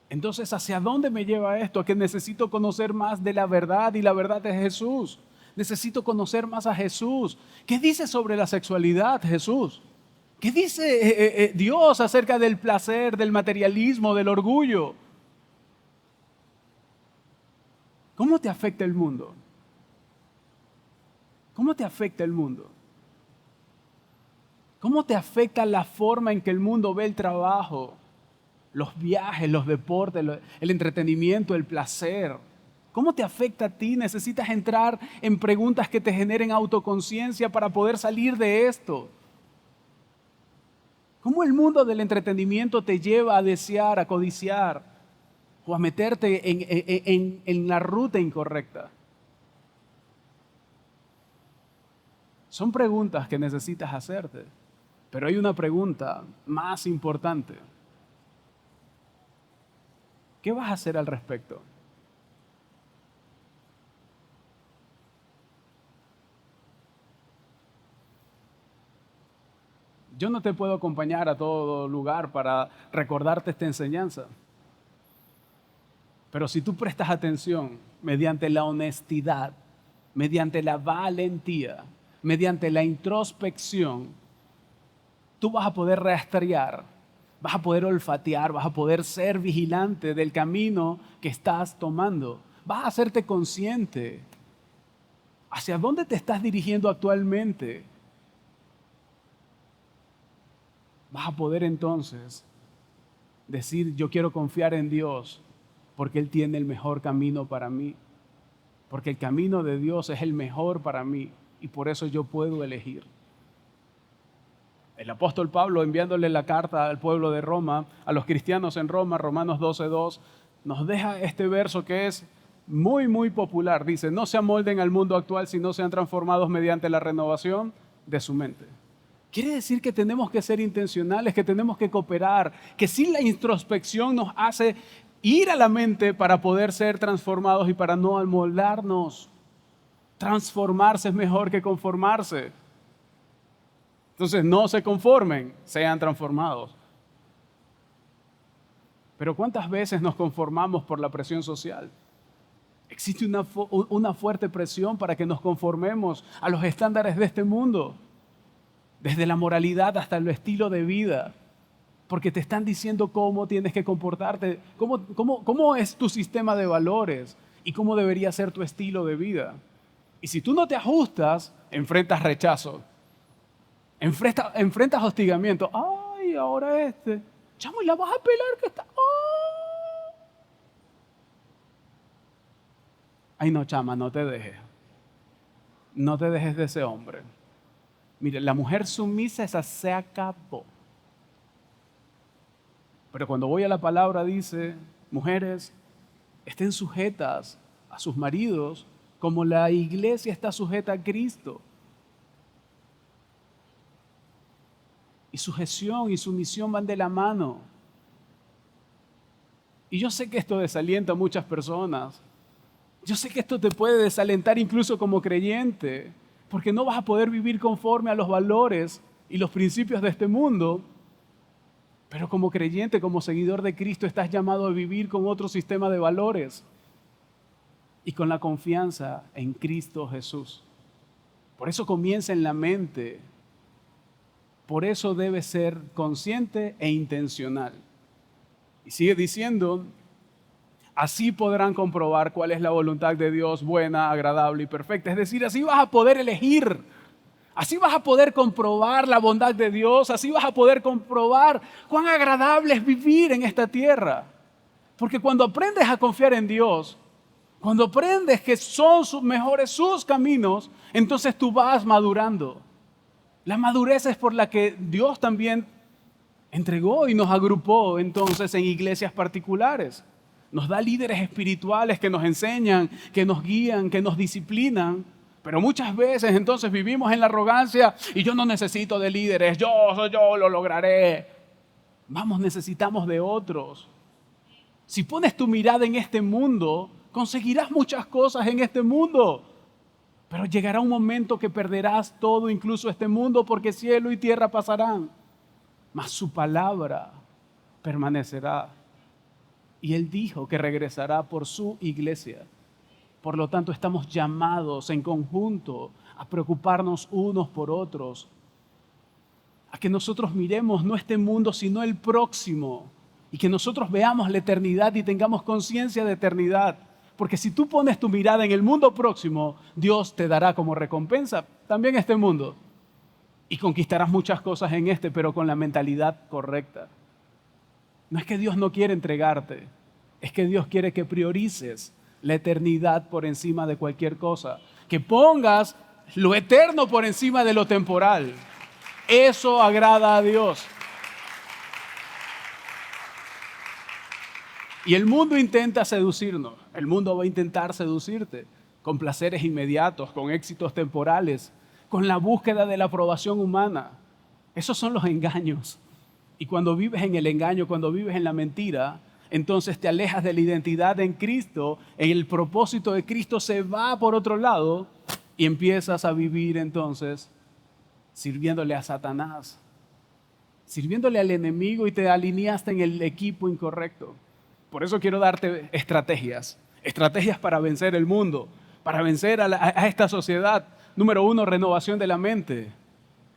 Entonces, ¿hacia dónde me lleva esto? A que necesito conocer más de la verdad, y la verdad es Jesús. Necesito conocer más a Jesús. ¿Qué dice sobre la sexualidad Jesús? ¿Qué dice Dios acerca del placer, del materialismo, del orgullo? ¿Cómo te afecta el mundo? ¿Cómo te afecta el mundo? ¿Cómo te afecta la forma en que el mundo ve el trabajo, los viajes, los deportes, el entretenimiento, el placer? ¿Cómo te afecta a ti? Necesitas entrar en preguntas que te generen autoconciencia para poder salir de esto. ¿Cómo el mundo del entretenimiento te lleva a desear, a codiciar o a meterte en la ruta incorrecta? Son preguntas que necesitas hacerte, pero hay una pregunta más importante. ¿Qué vas a hacer al respecto? Yo no te puedo acompañar a todo lugar para recordarte esta enseñanza. Pero si tú prestas atención mediante la honestidad, mediante la valentía, mediante la introspección, tú vas a poder rastrear, vas a poder olfatear, vas a poder ser vigilante del camino que estás tomando. Vas a hacerte consciente hacia dónde te estás dirigiendo actualmente. Vas a poder entonces decir, yo quiero confiar en Dios porque Él tiene el mejor camino para mí. Porque el camino de Dios es el mejor para mí y por eso yo puedo elegir. El apóstol Pablo, enviándole la carta al pueblo de Roma, a los cristianos en Roma, Romanos 12:2, nos deja este verso que es muy, muy popular. Dice, no se amolden al mundo actual, sino sean transformados mediante la renovación de su mente. Quiere decir que tenemos que ser intencionales, que tenemos que cooperar, que sí la introspección nos hace ir a la mente para poder ser transformados y para no amoldarnos. Transformarse es mejor que conformarse. Entonces no se conformen, sean transformados. Pero ¿cuántas veces nos conformamos por la presión social? Existe una fuerte presión para que nos conformemos a los estándares de este mundo. Desde la moralidad hasta el estilo de vida, porque te están diciendo cómo tienes que comportarte, cómo es tu sistema de valores y cómo debería ser tu estilo de vida. Y si tú no te ajustas, enfrentas rechazo, enfrentas hostigamiento. Ay, ahora chamo, y la vas a pelar que está. ¡Oh! Ay, no, chama, no te dejes. No te dejes de ese hombre. Mire, la mujer sumisa esa se acabó. Pero cuando voy a la palabra dice, mujeres, estén sujetas a sus maridos como la iglesia está sujeta a Cristo. Y sujeción y sumisión van de la mano. Y yo sé que esto desalienta a muchas personas. Yo sé que esto te puede desalentar incluso como creyente, porque no vas a poder vivir conforme a los valores y los principios de este mundo. Pero como creyente, como seguidor de Cristo, estás llamado a vivir con otro sistema de valores y con la confianza en Cristo Jesús. Por eso comienza en la mente. Por eso debes ser consciente e intencional. Y sigue diciendo, así podrán comprobar cuál es la voluntad de Dios buena, agradable y perfecta. Es decir, así vas a poder elegir. Así vas a poder comprobar la bondad de Dios. Así vas a poder comprobar cuán agradable es vivir en esta tierra. Porque cuando aprendes a confiar en Dios, cuando aprendes que son mejores sus caminos, entonces tú vas madurando. La madurez es por la que Dios también entregó y nos agrupó entonces en iglesias particulares. Nos da líderes espirituales que nos enseñan, que nos guían, que nos disciplinan. Pero muchas veces entonces vivimos en la arrogancia y yo no necesito de líderes, yo lo lograré. Vamos, necesitamos de otros. Si pones tu mirada en este mundo, conseguirás muchas cosas en este mundo. Pero llegará un momento que perderás todo, incluso este mundo, porque cielo y tierra pasarán. Mas su palabra permanecerá. Y Él dijo que regresará por su iglesia. Por lo tanto, estamos llamados en conjunto a preocuparnos unos por otros. A que nosotros miremos no este mundo, sino el próximo. Y que nosotros veamos la eternidad y tengamos conciencia de eternidad. Porque si tú pones tu mirada en el mundo próximo, Dios te dará como recompensa también este mundo. Y conquistarás muchas cosas en este, pero con la mentalidad correcta. No es que Dios no quiere entregarte, es que Dios quiere que priorices la eternidad por encima de cualquier cosa. Que pongas lo eterno por encima de lo temporal. Eso agrada a Dios. Y el mundo intenta seducirnos. El mundo va a intentar seducirte con placeres inmediatos, con éxitos temporales, con la búsqueda de la aprobación humana. Esos son los engaños. Y cuando vives en el engaño, cuando vives en la mentira, entonces te alejas de la identidad en Cristo, el propósito de Cristo se va por otro lado y empiezas a vivir entonces sirviéndole a Satanás, sirviéndole al enemigo y te alineaste en el equipo incorrecto. Por eso quiero darte estrategias para vencer el mundo, para vencer a esta sociedad. Número 1, renovación de la mente.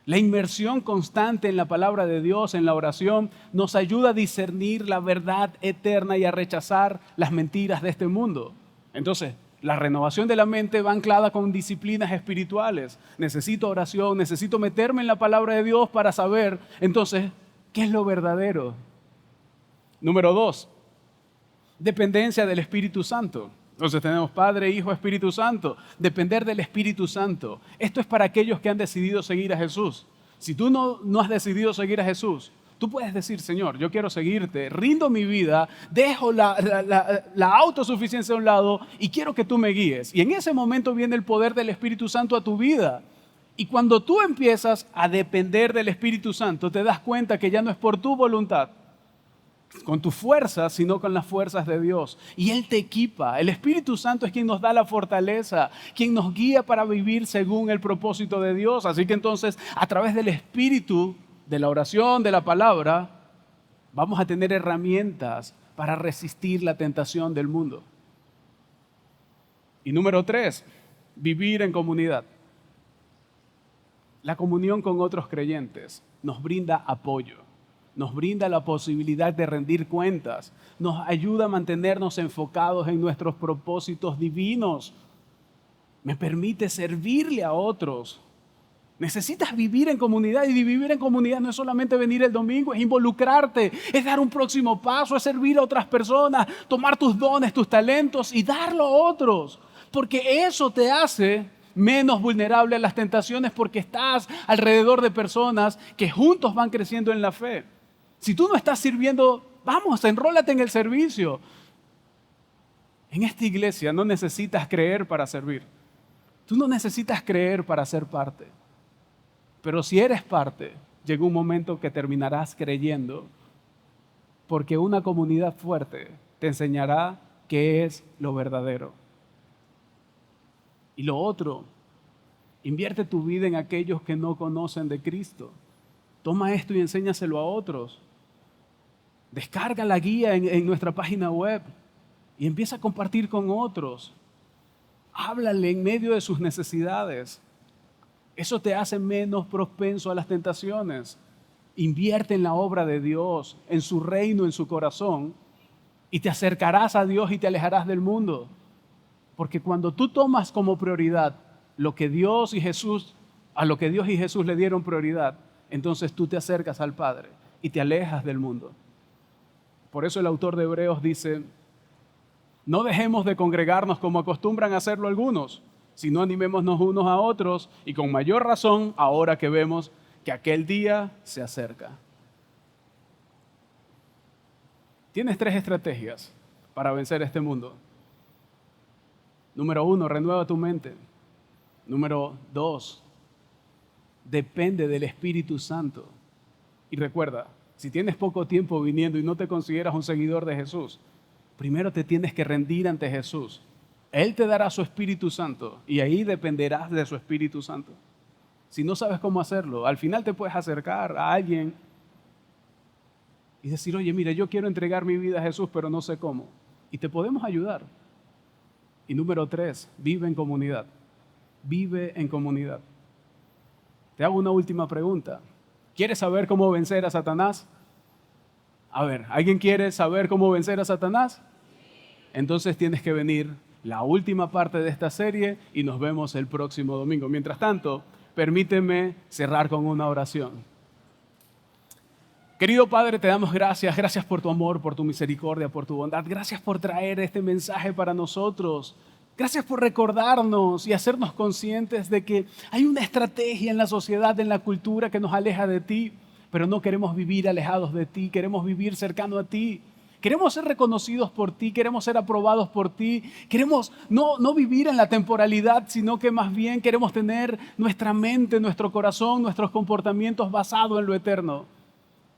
La inmersión constante en la palabra de Dios, en la oración, nos ayuda a discernir la verdad eterna y a rechazar las mentiras de este mundo. Entonces, la renovación de la mente va anclada con disciplinas espirituales. Necesito oración, necesito meterme en la palabra de Dios para saber, entonces, ¿qué es lo verdadero? Número 2, dependencia del Espíritu Santo. Entonces tenemos Padre, Hijo, Espíritu Santo. Depender del Espíritu Santo. Esto es para aquellos que han decidido seguir a Jesús. Si tú no has decidido seguir a Jesús, tú puedes decir, Señor, yo quiero seguirte, rindo mi vida, dejo la autosuficiencia a un lado y quiero que tú me guíes. Y en ese momento viene el poder del Espíritu Santo a tu vida. Y cuando tú empiezas a depender del Espíritu Santo, te das cuenta que ya no es por tu voluntad, con tus fuerzas, sino con las fuerzas de Dios. Y Él te equipa. El Espíritu Santo es quien nos da la fortaleza, quien nos guía para vivir según el propósito de Dios. Así que entonces, a través del Espíritu, de la oración, de la palabra, vamos a tener herramientas para resistir la tentación del mundo. Y número 3, vivir en comunidad. La comunión con otros creyentes nos brinda apoyo. Nos brinda la posibilidad de rendir cuentas, nos ayuda a mantenernos enfocados en nuestros propósitos divinos, me permite servirle a otros. Necesitas vivir en comunidad y vivir en comunidad no es solamente venir el domingo, es involucrarte, es dar un próximo paso, es servir a otras personas, tomar tus dones, tus talentos y darlo a otros, porque eso te hace menos vulnerable a las tentaciones porque estás alrededor de personas que juntos van creciendo en la fe. Si tú no estás sirviendo, vamos, enrólate en el servicio. En esta iglesia no necesitas creer para servir. Tú no necesitas creer para ser parte. Pero si eres parte, llega un momento que terminarás creyendo, porque una comunidad fuerte te enseñará qué es lo verdadero. Y lo otro, invierte tu vida en aquellos que no conocen de Cristo. Toma esto y enséñaselo a otros. Descarga la guía en nuestra página web y empieza a compartir con otros. Háblale en medio de sus necesidades. Eso te hace menos propenso a las tentaciones. Invierte en la obra de Dios, en su reino, en su corazón, y te acercarás a Dios y te alejarás del mundo. Porque cuando tú tomas como prioridad a lo que Dios y Jesús le dieron prioridad, entonces tú te acercas al Padre y te alejas del mundo. Por eso el autor de Hebreos dice, no dejemos de congregarnos como acostumbran a hacerlo algunos, sino animémonos unos a otros y con mayor razón ahora que vemos que aquel día se acerca. Tienes 3 estrategias para vencer este mundo? Número 1, renueva tu mente. Número 2, depende del Espíritu Santo. Y recuerda, si tienes poco tiempo viniendo y no te consideras un seguidor de Jesús, primero te tienes que rendir ante Jesús. Él te dará su Espíritu Santo y ahí dependerás de su Espíritu Santo. Si no sabes cómo hacerlo, al final te puedes acercar a alguien y decir, oye, mira, yo quiero entregar mi vida a Jesús, pero no sé cómo. Y te podemos ayudar. Y número 3, vive en comunidad. Vive en comunidad. Te hago una última pregunta. ¿Quieres saber cómo vencer a Satanás? A ver, ¿alguien quiere saber cómo vencer a Satanás? Entonces tienes que venir la última parte de esta serie y nos vemos el próximo domingo. Mientras tanto, permíteme cerrar con una oración. Querido Padre, te damos gracias. Gracias por tu amor, por tu misericordia, por tu bondad. Gracias por traer este mensaje para nosotros. Gracias por recordarnos y hacernos conscientes de que hay una estrategia en la sociedad, en la cultura que nos aleja de ti, pero no queremos vivir alejados de ti, queremos vivir cercano a ti. Queremos ser reconocidos por ti, queremos ser aprobados por ti, queremos no vivir en la temporalidad, sino que más bien queremos tener nuestra mente, nuestro corazón, nuestros comportamientos basados en lo eterno.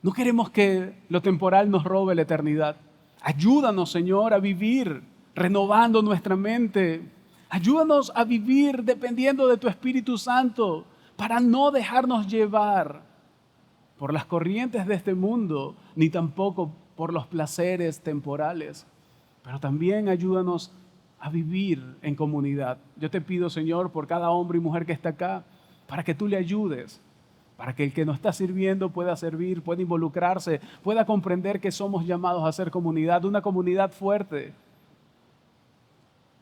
No queremos que lo temporal nos robe la eternidad. Ayúdanos, Señor, a vivir renovando nuestra mente. Ayúdanos a vivir dependiendo de tu Espíritu Santo para no dejarnos llevar por las corrientes de este mundo, ni tampoco por los placeres temporales. Pero también ayúdanos a vivir en comunidad. Yo te pido, Señor, por cada hombre y mujer que está acá, para que tú le ayudes, para que el que nos está sirviendo pueda servir, pueda involucrarse, pueda comprender que somos llamados a ser comunidad, una comunidad fuerte.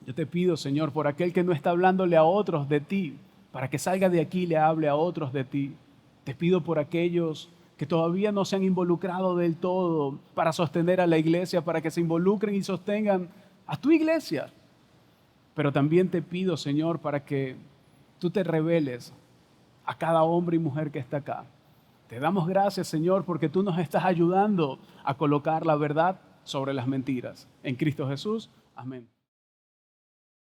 Yo te pido, Señor, por aquel que no está hablándole a otros de ti, para que salga de aquí y le hable a otros de ti. Te pido por aquellos que todavía no se han involucrado del todo para sostener a la iglesia, para que se involucren y sostengan a tu iglesia. Pero también te pido, Señor, para que tú te reveles a cada hombre y mujer que está acá. Te damos gracias, Señor, porque tú nos estás ayudando a colocar la verdad sobre las mentiras. En Cristo Jesús. Amén.